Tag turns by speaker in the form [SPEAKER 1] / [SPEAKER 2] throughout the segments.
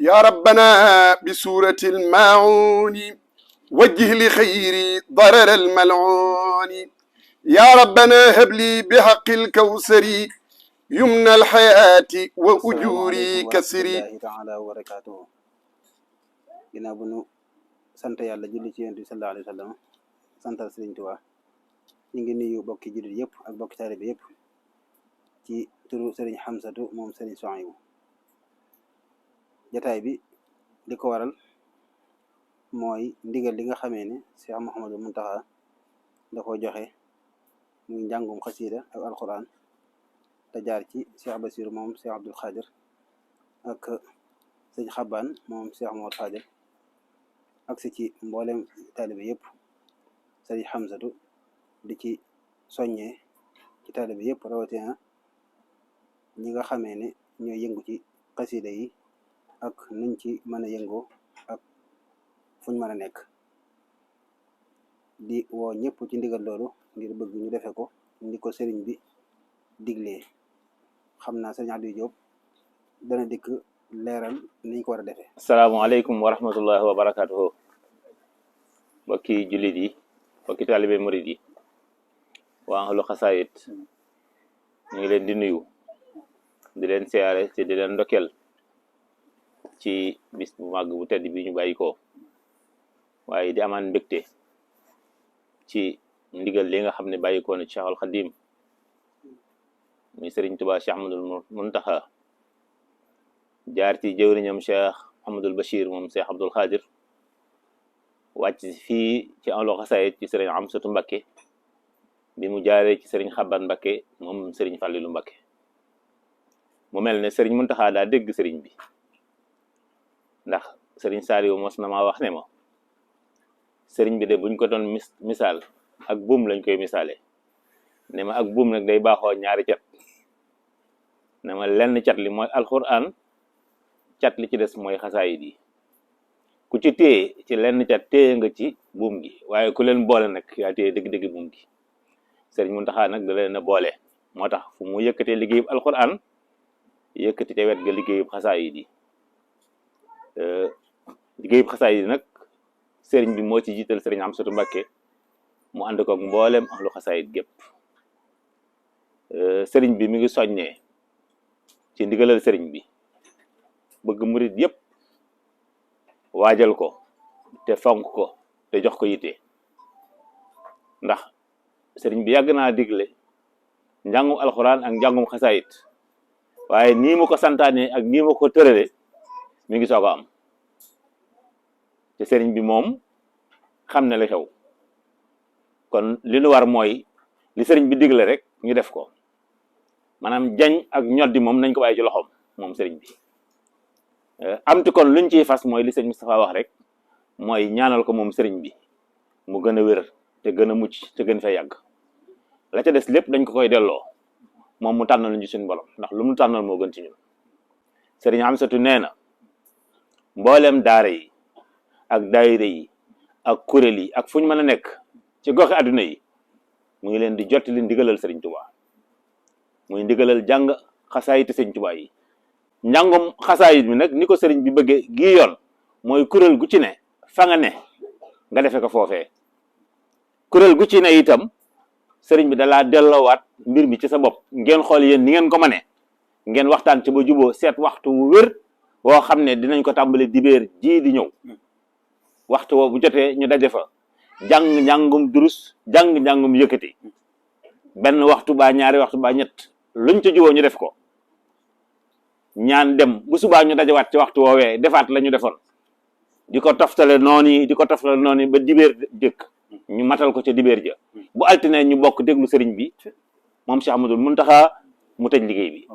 [SPEAKER 1] يا ربنا بسورة الماعون وجه لخيري ضرر الملعون يا ربنا هب لي بحق الكوثر يمنى الحياة وأجوري كسري.
[SPEAKER 2] asalaamaaleykum wa rahmatullahi taala wa barakaatuhu. ginnaaw bu nu sant yàlla julli ci yonent bi sallallahu alayhi wa sallam santal Sëriñ Tuubaa ñu ngi nuyu bokki jullit yëpp ak bokki taalibe yëpp ci turu Sëriñ Xamsatu moom Sëriñ Suhaybu. jataay bi li ko waral mooy ndigal li nga xamee ne Cheikh Mouhamadou Mountakha da ko joxe muy njàngum xasiida ak alquran te jaar ci Cheikh Bassirou moom Cheikh Abdoul Khadir ak sëñ Xabbaan moom Cheikh Mouhamadou Khadir ak si ci mboolem taalibe yëpp Sëriñ Xamsatu di ci soññee ci taalibe yëpp rawatina ñi nga xamee ne ñooy yëngu ci xasiida yi ak nuñ ci mën a yëngoo ak fuñ mën a nekk di woo ñëpp ci ndigal loolu ngir bëgg ñu defe ko ni ko sëriñ bi diglee. xam naa sëriñ Aliou Diop dana dikk leeral niñ ko war a defee.
[SPEAKER 3] asalaamaaleykum wa rahmatullahi wa barakatuhu. bokki jullit yi bokki taalibe murid yi waa ahlu xasaayit ñu ngi leen di nuyu di leen siyaare te di leen ndokkeel ci bis bu màgg bu tedd bi ñu bàyyi ko waaye di amaan mbégte ci ndigal li nga xam ne bàyyi ko na Cheikhul Xadim muy Sëriñ Tuubaa Cheikh Ahmadul Muntaxa jaar ci jëwriñam Cheikh Ahmadul Bachir moom Cheikh Abdoul Khadir wàcc fii ci ahlu xasaayit ci Sëriñ Amsatu Mbakke bi mu jaaree ci Sëriñ Xabbaan Mbakke moom Sëriñ Fàllilu Mbakke mu mel ne Sëriñ Muntaxa daa dégg sëriñ bi ndax Sëriñ Saaliwu mos na maa wax ne ma sëriñ bi de buñ ko doon misaal ak buum lañ koy misaale ne ma ak buum nag day baaxoo ñaari cat ne ma lenn cat li mooy alxuraan cat li ci des mooy xasaayid yi ku ci téye ci lenn cat téye nga ci buum gi waaye ku leen boole nag yaa téye dëgg-dëgg buum gi Sëriñ Muntaxa nag da leen a boole moo tax fu mu yëkkatee liggéeyub alxuraan yëkkati ca wet ga liggéeyub xasaayid yi liggéeyub xasaayid yi nag sëriñ bi moo ci jiital Sëriñ Amsatu Mbakke mu ànd ko ak mboolem ahlu xasaayid gépp sëriñ bi mi ngi soññee ci ndigalal sëriñ bi bëgg murit yëpp waajal ko te fonk ko te jox ko yitte ndax sëriñ bi yàgg naa digle njàngum alxuraan ak njàngum xasaayid waaye nii mu ko santaane ak nii mu ko tërale mi ngi soog a am te sëriñ bi moom xam ne la xew kon li nu war mooy li sëriñ bi digle rek ñu def ko maanaam jañ ak ñoddi moom nañ ko bàyyi ci loxoom moom sëriñ bi amti kon luñ ciy fas mooy li sëriñ Moustapha wax rek mooy ñaanal ko moom sëriñ bi mu gën a wér te gën a mucc te gën fay yàgg la ca des lépp dañ ko koy delloo moom mu tànnal ñu ci suñu borom ndax lu mu tànnal moo gën ci ñun sëriñ Amsatu nee na mboolem daara yi ak daayira yi ak kuréel yi ak fu ñu mën a nekk ci goxi àdduna yi mu ngi leen di jottali ndigalal Sëriñ Tuubaa muy ndigalal jàng xasaayit Sëriñ Tuubaa yi njàngum xasaayit bi nag ni ko sëriñ bi bëggee gii yoon mooy kuréel gu ci ne fa nga ne nga defe ko foofee kuréel gu ci ne itam sëriñ bi dalaa delloowaat mbir mi ci sa bopp ngeen xool yéen ni ngeen ko mëne ngeen waxtaan ci ba juboo seet waxtu wu wér woo xam ne dinañ ko tàmbali dibéer ji di ñëw waxtu woo bu jotee ñu daje fa jàng njàngum durus jàng njàngum yëkkati benn waxtu baa ñaari waxtu baa ñett luñ ca juboo ñu def ko ñaan dem bu subaa ñu dajawaat ci waxtu woowee defaat la ñu defoon di ko toftale noonu yi di ko toftale noonu yi ba dibéer jëkk ñu matal ko ca dibéer ja bu altine ñu bokk déglu sëriñ bi moom Cheikh Ahmadul Muntaxa mu tëj liggéey bi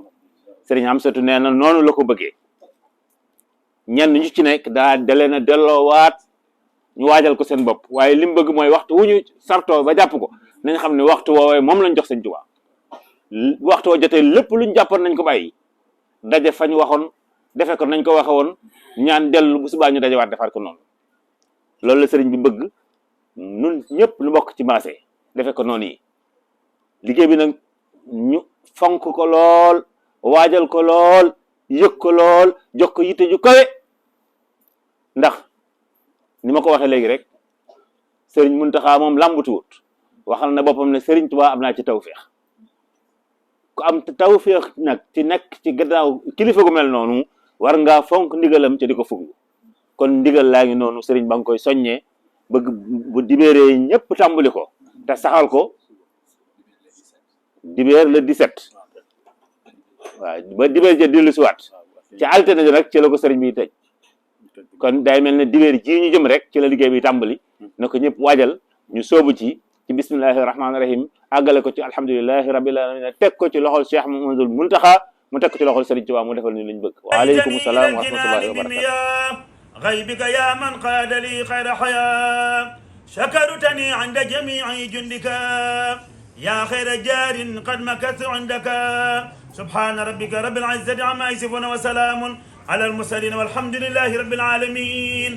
[SPEAKER 3] sëriñ Amsatu nee na noonu la ko bëggee ñenn ñu ci nekk da leen a delloowaat ñu waajal ko seen bopp waaye li mu bëgg mooy waxtu wu ñu sartoo ba jàpp ko nañ xam ne waxtu woowee moom lañ jox Sëriñ Tuubaa waxtu woo jotee lépp luñ jàppoon nañ ko bàyyi daje fañ waxoon defe ko nañ ko waxe woon ñaan dellu bu subaa ñu dajewaat defaat ko noonu loolu la sëriñ bi bëgg nun ñëpp nu bokk ci maase defe ko noonu yi liggéey bi nag ñu fonk ko lool waajal ko lool yëg ko lool jox ko yitte ju kawe ndax ni ma ko waxee léegi rek sëriñ Muntaxa moom làmbatuwut waxal na boppam ne sëriñ Tuubaa am naa ci tawféex ku am tawféex nag ci nekk ci gannaaw kilifa gu mel noonu war ngaa fonk ndigalam ca di ko fuglu kon ndigal laa ngi noonu sëriñ ba nga koy soññee bëgg bu dibéeree ñëpp tàmbali ko te saxal ko dibéer le 17 waaw ba dibéer ja dellu siwaat ci altine nag ci la ko sëriñ bi tëj kon day mel ne dibéer ji ñu jëm rek ci la liggéey bi tàmbali na ko ñëpp waajal ñu soobu ci bismillahi rahmaani rahim àggale ko ci alhamdulilahi rabbil alamin teg ko ci loxol Cheikh Mouhamadoul Mountakha mu teg ko ci loxol Serigne Touba mu defal ñu liñ bëgg waaleykum salaam wa rahmatullahi wa barakatuh
[SPEAKER 4] غيبك يا من قاد لي خير حياة شكرتني عند جميع جندك يا خير جار قد مكثت عندك سبحان ربك رب العزة عما يصفون وسلام على المرسلين والحمد لله رب العالمين